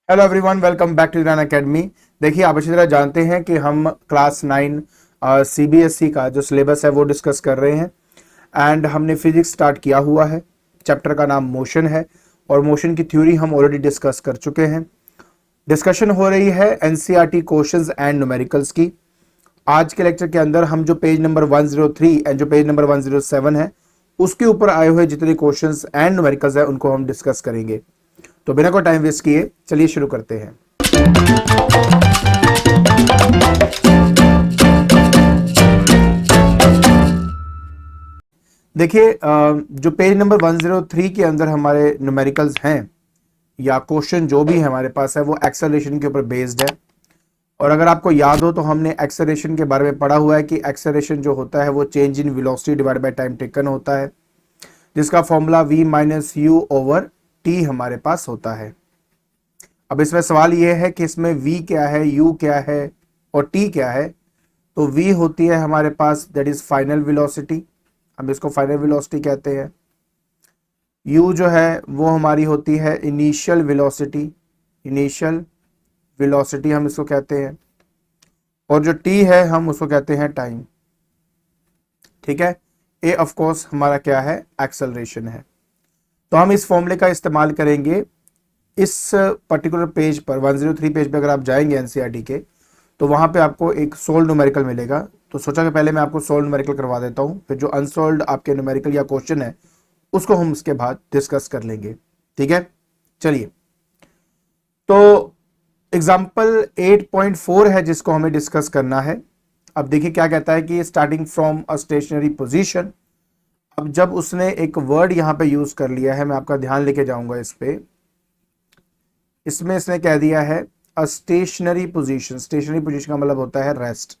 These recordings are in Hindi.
Hello everyone, welcome back to Iran academy. देखिए, आप अच्छी तरह जानते हैं कि हम क्लास 9 सीबीएसई का जो सिलेबस है वो डिस्कस कर रहे हैं। एंड हमने फिजिक्स स्टार्ट किया हुआ है। चैप्टर का नाम मोशन है और मोशन की थ्योरी हम ऑलरेडी डिस्कस कर चुके हैं। डिस्कशन हो रही है एनसीईआरटी क्वेश्चंस एंड न्यूमेरिकल्स की। आज के लेक्चर के अंदर हम जो पेज नंबर 103 एंड जो पेज नंबर 107 है उसके ऊपर आए हुए जितने क्वेश्चंस एंड न्यूमेरिकल्स है उनको हम डिस्कस करेंगे। तो बिना कोई टाइम वेस्ट किए चलिए शुरू करते हैं। देखिए, जो पेज नंबर 103 के अंदर हमारे न्यूमेरिकल्स हैं या क्वेश्चन जो भी है हमारे पास है वो एक्सेलरेशन के ऊपर बेस्ड है। और अगर आपको याद हो तो हमने एक्सेलरेशन के बारे में पढ़ा हुआ है कि एक्सेलरेशन जो होता है वो change in velocity divide by time taken होता है, जिसका formula v minus u over T हमारे पास होता है। अब इसमें सवाल ये है कि इसमें v क्या है, u क्या है और t क्या है। तो v होती है हमारे पास दैट इज फाइनल वेलोसिटी, हम इसको फाइनल वेलोसिटी कहते हैं। u जो है वो हमारी होती है इनिशियल वेलोसिटी, इनिशियल वेलोसिटी हम इसको कहते हैं। और जो t है हम उसको कहते हैं टाइम। ठीक है, a ऑफ कोर्स हमारा क्या है, एक्सेलरेशन है। तो हम इस फॉर्मूले का इस्तेमाल करेंगे इस पर्टिकुलर पेज पर 103 पेज पे। अगर आप जाएंगे एनसीईआरटी के तो वहां पे आपको एक सोल्व न्यूमेरिकल मिलेगा। तो सोचा कि पहले मैं आपको सोल्व न्यूमेरिकल करवा देता हूं, फिर जो अनसोल्व आपके न्यूमेरिकल या क्वेश्चन है उसको हम उसके बाद डिस्कस कर लेंगे। ठीक है, चलिए। तो एग्जाम्पल 8.4 है जिसको हमें डिस्कस करना है। अब देखिए क्या कहता है कि starting from a stationary position. अब जब उसने एक वर्ड यहां पे यूज कर लिया है, मैं आपका ध्यान लेके जाऊंगा इस पे। इसमें इसने कह दिया है अ स्टेशनरी पोजीशन। स्टेशनरी पोजीशन का मतलब होता है रेस्ट।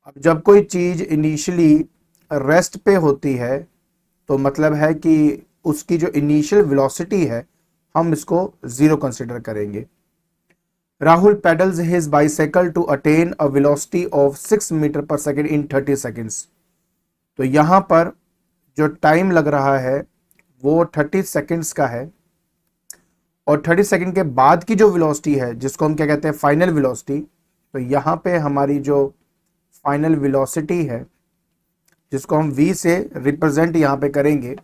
अब जब कोई चीज इनिशियली रेस्ट पे होती है तो मतलब है कि उसकी जो इनिशियल वेलोसिटी है हम इसको जीरो कंसिडर करेंगे। Rahul pedals his bicycle to attain a velocity of 6 metre per second in 30 seconds. तो यहां पर जो टाइम लग रहा है वो 30 सेकेंड्स का है। और 30 सेकंड के बाद की जो वेलोसिटी है जिसको हम क्या कहते हैं, फाइनल वेलोसिटी। तो यहां पे हमारी जो फाइनल वेलोसिटी है जिसको हम v से रिप्रेजेंट यहां पे करेंगे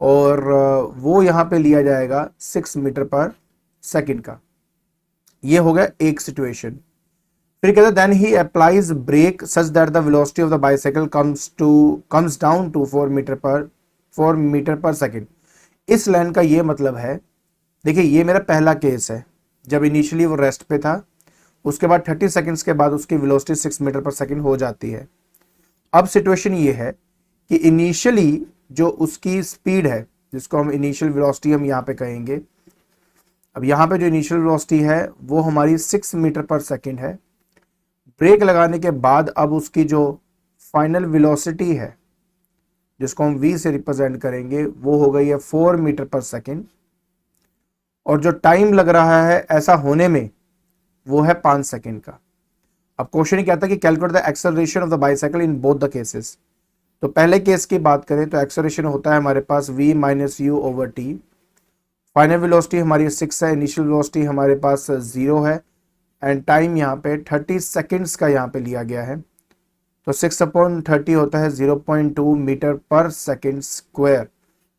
और वो यहां पे लिया जाएगा 6 मीटर पर सेकंड का। ये हो गया एक सिचुएशन। फिर कहता है then he applies brake such that the velocity of the bicycle comes down to 4 metre per second. इस लाइन का ये मतलब है, देखिए ये मेरा पहला केस है जब इनिशियली वो रेस्ट पे था, उसके बाद 30 सेकंड्स के बाद उसकी वेलोसिटी 6 मीटर पर सेकंड हो जाती है। अब सिचुएशन ये है कि इनिशियली जो उसकी स्पीड है जिसको हम इनिशियल वेलोसिटी हम यहाँ पे कहेंगे। अब यहाँ पे जो इनिशियल वेलोसिटी है वो हमारी 6 मीटर पर सेकंड है। ब्रेक लगाने के बाद अब उसकी जो फाइनल वेलोसिटी है जिसको हम v से रिप्रेजेंट करेंगे वो हो गई है 4 मीटर पर सेकंड। और जो टाइम लग रहा है ऐसा होने में वो है 5 सेकंड का। अब क्वेश्चन ये कहता है कि calculate the acceleration of the bicycle in both the cases. तो पहले केस की बात करें तो एक्सेलरेशन होता है हमारे पास v minus u over T. Final velocity हमारी 6 है, इनिशियल वेलोसिटी हमारे पास 0 है एंड टाइम यहाँ पे 30 सेकेंड्स का यहाँ पे लिया गया है। तो 6/30 होता है 0.2 मीटर पर सेकेंड स्क्वायर।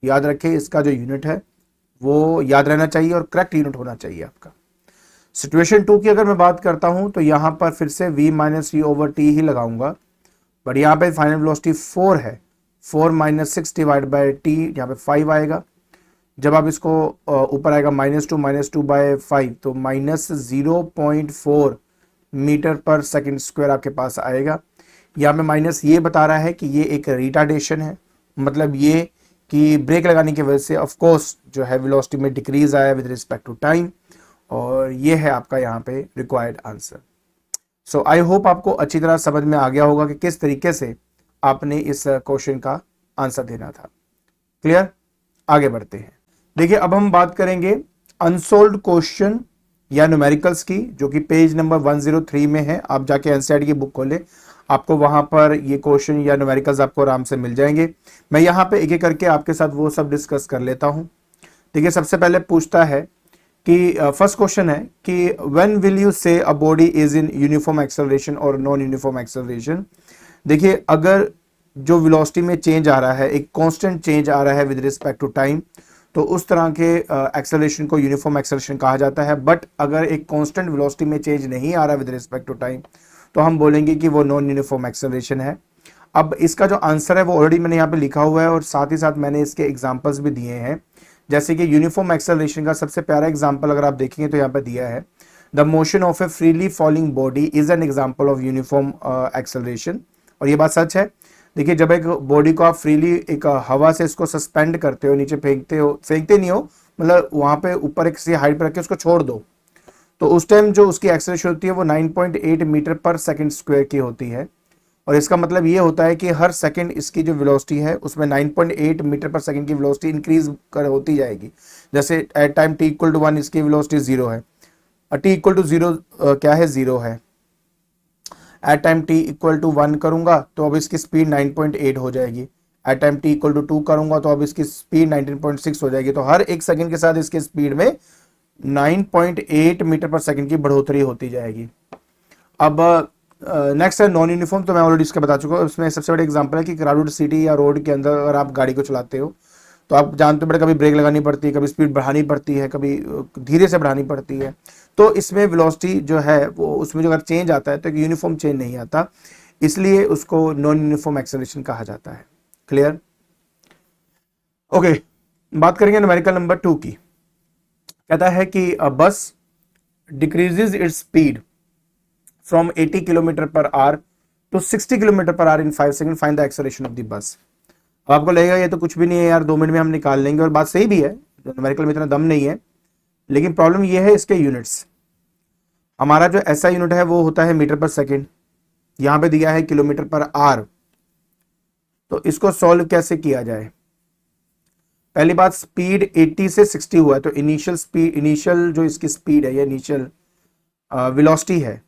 याद रखें इसका जो यूनिट है वो याद रहना चाहिए और करेक्ट यूनिट होना चाहिए आपका। सिचुएशन 2 की अगर मैं बात करता हूं तो यहां पर फिर से v minus u over t ही लगाऊंगा, बट यहां पे फाइनल वेलोसिटी 4 है। 4 माइनस 6 डिवाइड बाय टी, यहाँ पे 5 आएगा। जब आप इसको ऊपर आएगा -2 बाय 5 तो -0.4 मीटर पर सेकेंड स्क्वायर आपके पास आएगा। यहाँ पे माइनस ये बता रहा है कि ये एक रिटार्डेशन है, मतलब ये कि ब्रेक लगाने की वजह से ऑफ कोर्स जो है वेलोसिटी में डिक्रीज आया विद रिस्पेक्ट टू टाइम। और ये है आपका यहाँ पे required answer. So I hope आपको अच्छी तरह समझ में आ गया होगा कि किस तरीके से आपने इस क्वेश्चन का आंसर देना था। क्लियर, आगे बढ़ते हैं। देखिए अब हम बात करेंगे अनसोल्व्ड क्वेश्चन या न्यूमेरिकल्स की, जो कि पेज नंबर 103 में है। आप जाके एनसीईआरटी की बुक खोलें, आपको वहां पर ये क्वेश्चन या न्यूमेरिकल्स आपको आराम से मिल जाएंगे। मैं यहाँ पे एक एक करके आपके साथ वो सब डिस्कस कर लेता हूँ। देखिए सबसे पहले पूछता है कि फर्स्ट क्वेश्चन है कि व्हेन विल यू से a body is in uniform acceleration और नॉन यूनिफॉर्म एक्सेलरेशन। देखिए, अगर जो वेलोसिटी में चेंज आ रहा है, एक कांस्टेंट चेंज आ रहा है विद रिस्पेक्ट टू टाइम, तो उस तरह के एक्सेलरेशन को यूनिफॉर्म एक्सेलरेशन कहा जाता है। बट अगर एक कांस्टेंट वेलोसिटी में चेंज नहीं आ रहा विद रिस्पेक्ट टू टाइम, तो हम बोलेंगे कि वो नॉन यूनिफॉर्म एक्सेलरेशन है। अब इसका जो आंसर है वो ऑलरेडी मैंने यहाँ पे लिखा हुआ है और साथ ही साथ मैंने इसके एग्जांपल्स भी दिए हैं। जैसे कि यूनिफॉर्म एक्सेलरेशन का सबसे प्यारा एग्जांपल अगर आप देखेंगे तो यहाँ पे दिया है, the motion of A freely falling body is an example of uniform acceleration. और ये बात सच है। देखिए, जब एक बॉडी को आप फ्रीली एक हवा से इसको सस्पेंड करते हो, नीचे फेंकते नहीं हो, मतलब वहां पे ऊपर एक सी हाइट पर रख के उसको छोड़ दो, तो उस टाइम जो उसकी एक्सेलरेशन होती है वो 9.8 मीटर पर सेकंड स्क्वायर की होती है। और इसका मतलब ये होता है कि हर सेकंड इसकी जो वेलोसिटी है उसमें 9.8 मीटर पर सेकंड की वेलोसिटी इंक्रीज कर होती जाएगी। जैसे at time t equal to 1 इसकी वेलोसिटी 0 है, t इक्वल टू 0 क्या है, 0 है। At time t equal to 1 करूंगा तो अब इसकी स्पीड 9.8 हो जाएगी। At time t equal to 2 करूंगा तो अब इसकी स्पीड 19.6 हो जाएगी। तो हर एक सेकंड के साथ इसकी स्पीड में 9.8 मीटर पर सेकंड की बढ़ोतरी होती जाएगी। अब नेक्स्ट है नॉन यूनिफॉर्म, तो मैं ऑलरेडी इसका बता चुका हूँ। इसमें सबसे बड़ा एग्जांपल है कि क्राउडेड सिटी या रोड के अंदर अगर आप गाड़ी को चलाते हो तो आप जानते हो बेटा, कभी ब्रेक लगानी पड़ती है, कभी स्पीड बढ़ानी पड़ती है, कभी धीरे से बढ़ानी पड़ती है। तो इसमें वेलोसिटी जो है वो उसमें जो अगर चेंज आता है तो एक यूनिफॉर्म चेंज नहीं आता, इसलिए उसको नॉन यूनिफॉर्म एक्सेलरेशन कहा जाता है। क्लियर? ओके, बात करेंगे न्यूमेरिकल नंबर 2 की। कहता है कि a bus decreases its speed from 80 kilometre per hour to 60 kilometre per hour in 5 second, find the acceleration of the bus. आपको लगेगा ये तो कुछ भी नहीं है यार, 2 मिनट में हम निकाल लेंगे, और बात सही भी है, न्यूमेरिकल में इतना दम नहीं है। लेकिन प्रॉब्लम ये है इसके यूनिट्स। हमारा जो ऐसा यूनिट है वो होता है मीटर पर सेकंड, यहां पे दिया है किलोमीटर पर आवर। तो इसको सॉल्व कैसे किया जाए? पहली बात, स्पीड 80 से 60 हुआ है, तो इनिशियल स्पीड, इनिशियल जो इसकी स्पीड है या इनिशियल वेलोसिटी है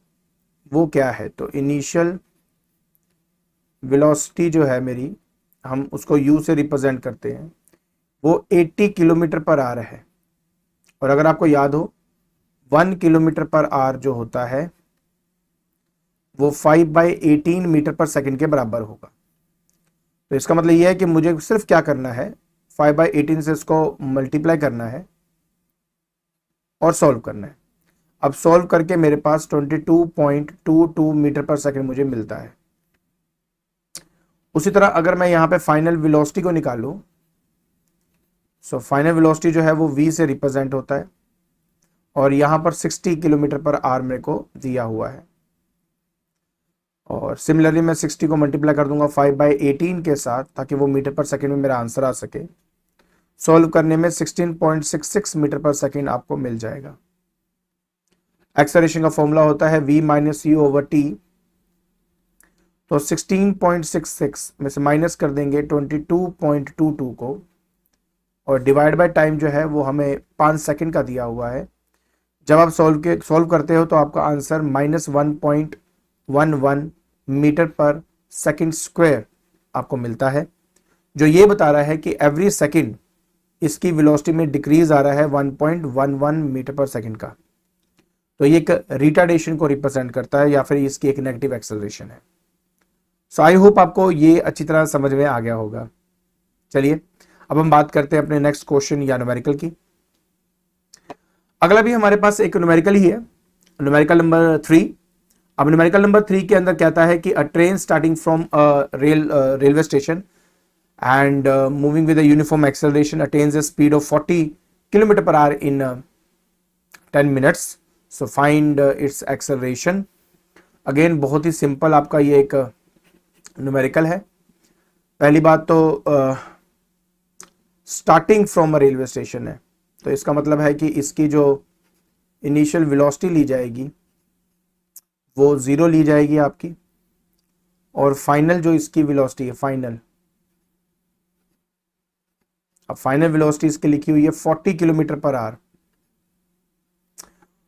वो क्या है? तो इनिशियल वेलोसिटी जो है मेरी, हम उसको u से रिप्रेजेंट करते हैं, वो 80 किलोमीटर पर आवर है। और अगर आपको याद हो 1 किलोमीटर पर आवर जो होता है वो 5/18 मीटर पर सेकंड के बराबर होगा। तो इसका मतलब यह है कि मुझे सिर्फ क्या करना है, 5/18 से इसको मल्टीप्लाई करना है और सॉल्व करना है। अब सॉल्व करके मेरे पास 22.22 मीटर पर सेकंड मुझे मिलता है। उसी तरह अगर मैं यहां पे फाइनल वेलोसिटी को निकालूं, सो फाइनल वेलोसिटी जो है वो v से रिप्रेजेंट होता है, और यहां पर 60 किलोमीटर पर आवर मेरे को दिया हुआ है। और सिमिलरली मैं 60 को मल्टीप्लाई कर दूंगा 5/18 के साथ, ताकि वो मीटर पर सेकंड में मेरा आंसर आ सके। सॉल्व करने में 16.66 मीटर पर सेकंड आपको मिल जाएगा। एक्सेलरेशन का फॉर्मूला होता है v minus u over T. तो 16.66 में से माइनस कर देंगे 22.22 को, और डिवाइड बाय टाइम जो है वो हमें 5 सेकंड का दिया हुआ है। जब आप सॉल्व करते हो तो आपका answer -1.11 metre per second square आपको मिलता है, जो ये बता रहा है कि एवरी सेकंड इसकी वेलोसिटी में डिक्रीज आ रहा है 1.11 मीटर पर सेकंड का। तो ये एक रिटार्डेशन को रिप्रेजेंट करता है, या फिर इसकी एक नेगेटिव एक्सेलरेशन है। सो आई होप आपको ये अच्छी तरह समझ में आ गया होगा। चलिए अब हम बात करते हैं अपने नेक्स्ट क्वेश्चन या न्यूमेरिकल की। अगला भी हमारे पास एक न्यूमेरिकल ही है, न्यूमेरिकल नंबर 3। अब न्यूमेरिकल नंबर 3 के अंदर कहता है कि अ train starting from railway station and moving with a uniform acceleration attains a speed of 40 kilometer per hour in 10 minutes. So find its acceleration. Again बहुत ही सिंपल आपका ये एक न्यूमेरिकल है। पहली बात तो starting from a railway station है, तो इसका मतलब है कि इसकी जो इनिशियल वेलोसिटी ली जाएगी वो 0 ली जाएगी आपकी, और फाइनल जो इसकी वेलोसिटी है फाइनल, अब फाइनल वेलोसिटी इसकी लिखी हुई है 40 kilometre per our.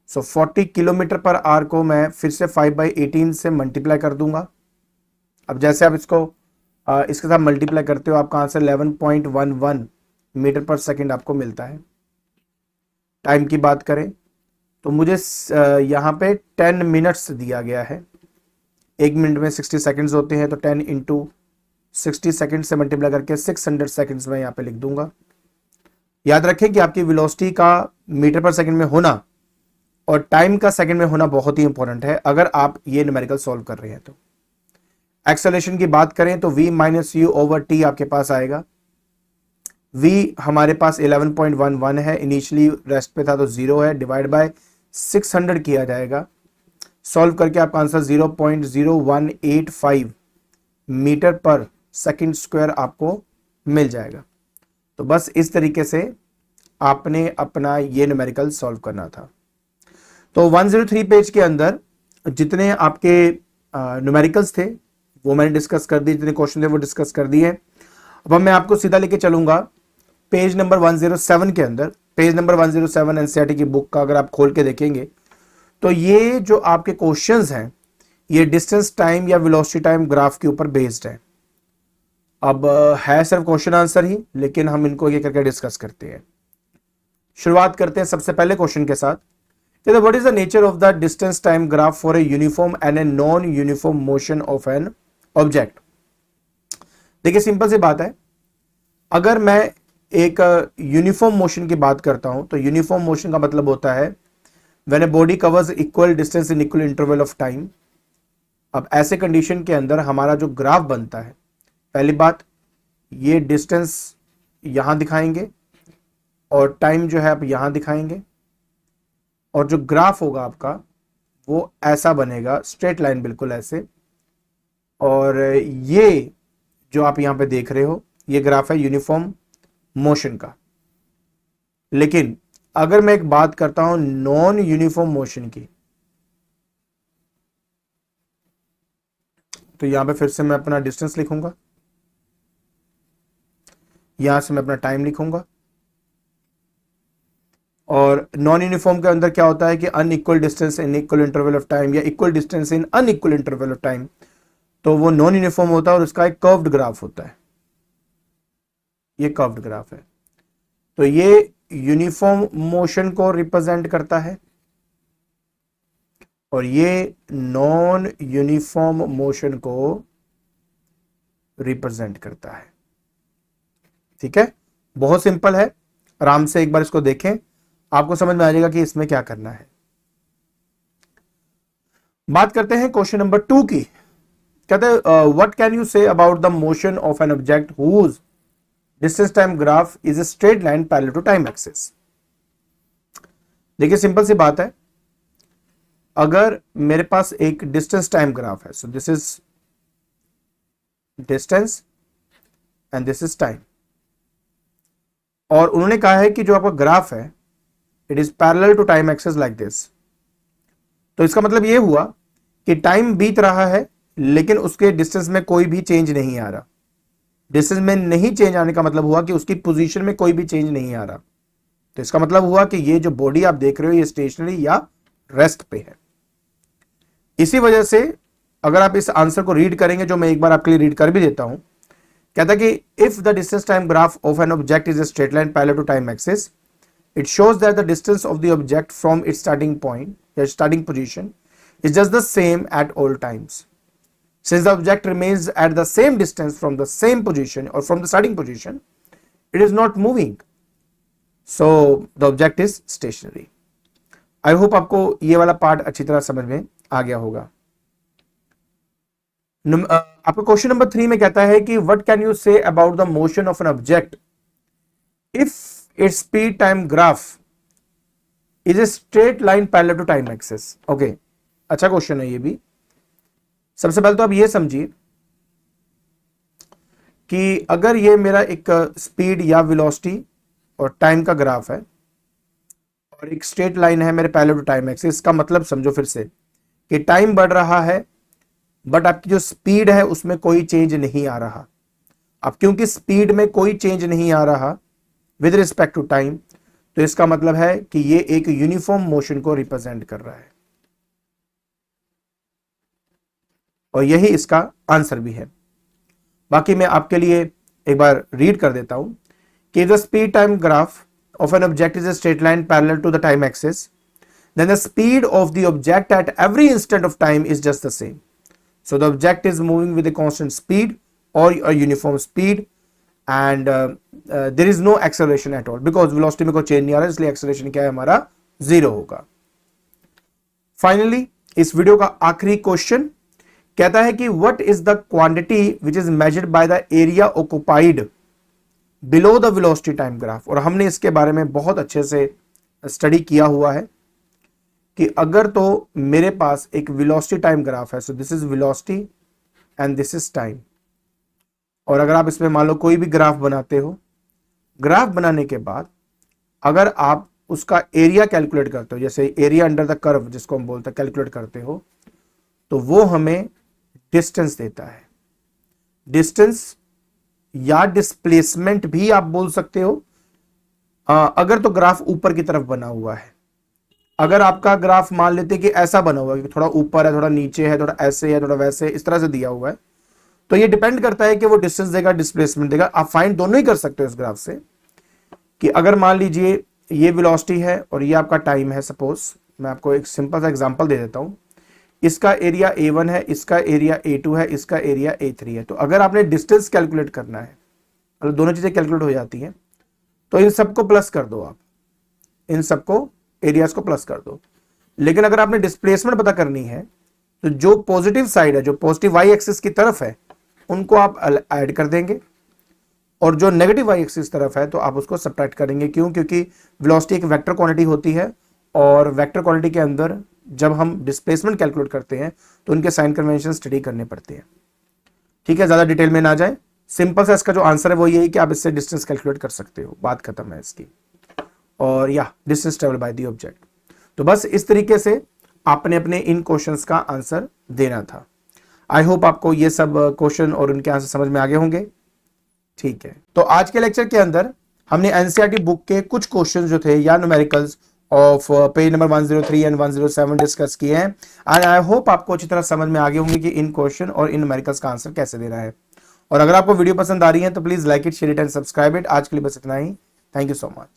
So 40 kilometre per our को मैं फिर से 5/18 से मल्टीप्लाई कर दूंगा। अब जैसे आप इसको इसके साथ मल्टीप्लाई करते हो आपका आंसर 11.11 मीटर पर सेकंड आपको मिलता है। टाइम की बात करें तो मुझे यहाँ पे 10 मिनट्स दिया गया है। 1 मिनट में 60 सेकंड्स होते हैं, तो 10 इंटू 60 सेकंड से मल्टीप्लाई करके 600 सेकंड्स में यहाँ पे लिख दूंगा। याद रखें कि आपकी वेलोसिटी का मीटर पर सेकंड में होना और टाइम का सेकंड में होना बहुत ही इंपॉर्टेंट है अगर आप ये न्यूमेरिकल सॉल्व कर रहे हैं तो। एक्सेलरेशन की बात करें तो v minus u over T आपके पास आएगा। v हमारे पास 11.11 है, इनिशियली रेस्ट पे था तो 0 है, डिवाइड बाय 600 किया जाएगा। सॉल्व करके आपका answer 0.0185 metre per second square आपको मिल जाएगा। तो बस इस तरीके से आपने अपना ये न्यूमेरिकल सॉल्व करना था। तो 103 पेज के अंदर जितने आपके न्यूमेरिकल्स थे वो मैंने डिस्कस कर दिए, जितने क्वेश्चन थे वो डिस्कस कर दिए। अब मैं आपको सीधा लेके चलूंगा पेज नंबर 107 के अंदर। पेज नंबर 107 एनसीईआरटी की बुक का अगर आप खोल के देखेंगे तो ये जो आपके क्वेश्चंस हैं ये डिस्टेंस टाइम या वेलोसिटी टाइम ग्राफ के ऊपर बेस्ड है। अब है सिर्फ क्वेश्चन आंसर ही, लेकिन हम इनको ये करके डिस्कस करते हैं। शुरुआत करते हैं सबसे पहले क्वेश्चन के साथ। What is the nature of the distance time graph for a uniform and a non uniform motion of an object. देखिए सिंपल सी बात है, अगर मैं एक यूनिफॉर्म मोशन की बात करता हूं तो यूनिफॉर्म मोशन का मतलब होता है when a body covers equal distance in equal interval of time. अब ऐसे कंडीशन के अंदर हमारा जो ग्राफ बनता है, पहली बात ये डिस्टेंस यहां दिखाएंगे और टाइम जो है आप यहां दिखाएंगे, और जो ग्राफ होगा आपका वो ऐसा बनेगा, स्ट्रेट लाइन बिल्कुल ऐसे। और ये जो आप यहां पे देख रहे हो ये ग्राफ है यूनिफॉर्म मोशन का। लेकिन अगर मैं एक बात करता हूं नॉन यूनिफॉर्म मोशन की, तो यहां पे फिर से मैं अपना डिस्टेंस लिखूंगा, यहां से मैं अपना टाइम लिखूंगा। और नॉन यूनिफॉर्म के अंदर क्या होता है कि unequal distance in equal interval of time या equal distance in unequal interval of time, तो वो नॉन यूनिफॉर्म होता है और उसका एक कर्व्ड ग्राफ होता है। ये कर्व्ड ग्राफ है, तो ये यूनिफॉर्म मोशन को रिप्रेजेंट करता है और ये नॉन यूनिफॉर्म मोशन को रिप्रेजेंट करता है। ठीक है, बहुत सिंपल है, आराम से एक बार इसको देखें, आपको समझ में आ जाएगा कि इसमें क्या करना है। बात करते हैं क्वेश्चन नंबर 2 की। कहते हैं what can you say about the motion of an object whose distance time graph is a straight line parallel to time axis. देखिए सिंपल सी बात है, अगर मेरे पास एक डिस्टेंस टाइम ग्राफ है, so this is distance and this is time, और उन्होंने कहा है कि जो आपका ग्राफ है it is parallel to time axis like this. तो इसका मतलब ये हुआ कि टाइम बीत रहा है लेकिन उसके डिस्टेंस में कोई भी चेंज नहीं आ रहा। डिस्टेंस में नहीं चेंज आने का मतलब हुआ कि उसकी पोजीशन में कोई भी चेंज नहीं आ रहा। तो इसका मतलब हुआ कि ये जो बॉडी आप देख रहे हो ये स्टेशनरी या रेस्ट पे है। इसी वजह से अगर आप इस आंसर को रीड करेंगे, जो मैं एक बार आपके लिए रीड कर भी देता हूं, कहता है कि if the distance time graph of an object is a straight line parallel to time axis, it shows that the distance of the object from its starting point, its starting position, is just the same at all times. Since the object remains at the same distance from the same position or from the starting position, it is not moving. So the object is stationary. I hope आपको ये वाला पार्ट अच्छी तरह समझ में आ गया होगा। आपका क्वेश्चन नंबर 3 में कहता है कि what can you say about the motion of an object if its speed time graph is a straight line parallel to time axis? Okay, अच्छा क्वेश्चन है ये भी। सबसे पहले तो आप ये समझिए कि अगर ये मेरा एक स्पीड या वेलोसिटी और टाइम का ग्राफ है और एक स्ट्रेट लाइन है मेरे पैरेलल टू टाइम एक्सिस, इसका मतलब समझो फिर से कि टाइम बढ़ रहा है बट आपकी जो स्पीड है उसमें कोई चेंज नहीं आ रहा। अब क्योंकि स्पीड में कोई चेंज नहीं आ रहा विद रिस्पेक्ट टू टाइम, तो इसका मतलब है कि ये एक यूनिफॉर्म मोशन को रिप्रेजेंट कर रहा है, और यही इसका आंसर भी है। बाकी मैं आपके लिए एक बार रीड कर देता हूं कि the speed time graph of an object is a straight line parallel to the time axis, then the speed of the object at every instant of time is just the same. So the object is moving with a constant speed or a uniform speed, and there is no acceleration at all because velocity में कोई चेंज नहीं आ रहा, इसलिए acceleration क्या है हमारा 0 होगा. Finally, इस वीडियो का आखिरी क्वेश्चन कहता है कि what is the quantity which is measured by the area occupied below the velocity time graph. और हमने इसके बारे में बहुत अच्छे से स्टडी किया हुआ है कि अगर तो मेरे पास एक वेलोसिटी टाइम ग्राफ है, so this is velocity and this is time, और अगर आप इसमें मान लो कोई भी ग्राफ बनाते हो, ग्राफ बनाने के बाद अगर आप उसका एरिया कैलकुलेट करते हो, जैसे एरिया अंडर द कर्व जिसको हम बोलते हैं कैलकुलेट करते हो, तो वो हमें डिस्टेंस देता है. डिस्टेंस या डिस्प्लेसमेंट भी आप बोल सकते हो अगर तो ग्राफ ऊपर की तरफ बना हुआ है. अगर आपका ग्राफ मान लेते कि ऐसा बना हुआ है कि थोड़ा ऊपर है, थोड़ा नीचे है, थोड़ा ऐसे है, थोड़ा वैसे, इस तरह से दिया हुआ है, तो ये डिपेंड करता है कि वो डिस्टेंस देगा, डिस्प्लेसमेंट देगा. आप फाइंड दोनों ही कर सकते हो इस ग्राफ से कि अगर मान लीजिए ये वेलोसिटी है और ये आपका टाइम है. सपोज मैं आपको एक सिंपल सा एग्जांपल दे देता हूं. इसका एरिया A1 है, इसका एरिया A2 है, इसका एरिया A3 है. तो अगर आपने डिस्टेंस कैलकुलेट करना है, मतलब दोनों चीजें कैलकुलेट हो जाती हैं, तो इन सबको प्लस कर दो. आप इन सबको एरियाज को प्लस कर दो. लेकिन अगर आपने डिस्प्लेसमेंट पता करनी है, तो जो पॉजिटिव साइड है, जो पॉजिटिव वाई एक्सिस की तरफ है, उनको आप ऐड कर देंगे, और जो नेगेटिव वाई एक्सिस तरफ है तो आप उसको सब्ट्रैक्ट करेंगे. क्यों? क्योंकि वेलोसिटी एक वेक्टर क्वांटिटी होती है, और वेक्टर क्वांटिटी के अंदर जब हम डिस्प्लेसमेंट कैलकुलेट करते हैं तो उनके साइन कन्वेंशन स्टडी करने पड़ते हैं. ठीक है, ज्यादा डिटेल में ना जाए, सिंपल सा इसका जो आंसर है वो यही कि आप इससे डिस्टेंस कैलकुलेट कर सकते हो. बात खत्म है इसकी. और या distance travel by the object. तो बस इस तरीके से आपने अपने इन क्वेश्चंस का आंसर देना था. आई होप आपको ये सब क्वेश्चन और उनके आंसर समझ में आ गए होंगे. ठीक है, तो आज के लेक्चर के अंदर हमने एनसीईआरटी बुक के कुछ क्वेश्चन जो थे या numericals of page number 103 and 107 discuss किए हैं. एंड आई होप आपको अच्छी तरह समझ में आ गए होंगे कि इन क्वेश्चन और इन न्यूमेरिकल्स का आंसर कैसे देना है. और अगर आपको वीडियो पसंद आ रही है तो please like it, share it and subscribe it. आज के लिए बस इतना ही. Thank you so much.